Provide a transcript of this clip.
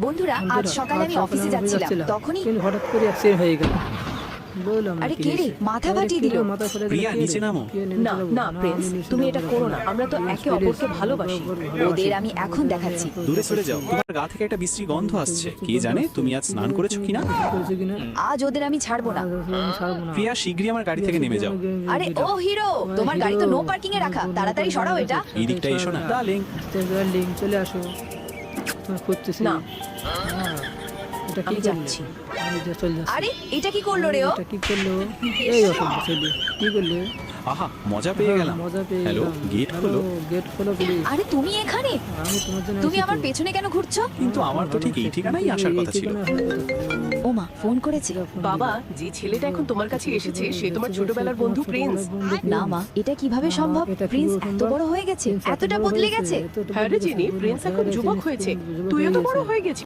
বন্ধুরা আজ সকালে আমি অফিসে যাচ্ছিলাম তখনই হঠাৎ করে অ্যাক্সিডেন্ট হয়ে গেল। বললাম আরে কে রে মাথা ফাটিয়ে দিল। প্রিয়া নিচে নামো। না না প্রিন্স, তুমি এটা করো না। আমরা তো একে অপরকে ভালোবাসি। ওদের আমি এখন দেখাচ্ছি। দূরে সরে যাও, তোমার গা থেকে একটা বিশ্রী গন্ধ আসছে। কে জানে তুমি আজ স্নান করেছো কিনা। আজ ওদের আমি ছাড়বো না। প্রিয়া শিগগিরই আমার গাড়ি থেকে নেমে যাও। আরে ও হিরো, তোমার গাড়ি তো নো পার্কিং এ রাখা, তাড়াতাড়ি সরাও এটা। এই দিকটা এসো না ডার্লিং। ডার্লিং চলে আসো, তোমার খুঁজতেছি। না। এটা কি আমি যাচ্ছি। আমি চলে যাচ্ছি। আরে এটা কি করলো রে ও? এটা কি করলো? এই অসভ্য ছেলে কি করলে? আহা মজা পেয়ে গেলাম। মজা পেয়ে হ্যালো, গেলাম। গেট খোলো। গেট খোলো প্লিজ। আরে তুমি এখানে? আমি তোমার জন্য তুমি এসেছি আমার তো। পেছনে কেন ঘুরছো? কিন্তু আমার তো ঠিক এই ঠিকানাই আসার কথা ছিল। ও মা ফোন করেছে। বাবা, যে ছেলেটা এখন তোমার কাছে এসেছে সে তোমার ছোটবেলার বন্ধু প্রিন্স। না মা, এটা কিভাবে সম্ভব? এটা প্রিন্স কিভাবে এত সম্ভব? বড় হয়ে গেছে, প্রিন্স এত এতটা বড় বদলে হয়েছে, গেছে। এতটা হ্যাঁ রে বদলে চিনি, গেছে। প্রিন্স এখন আরে যুবক চিনি, হয়েছে। যুবক তুইও তো হয়ে বড় গেছে। হয়ে গেছিস।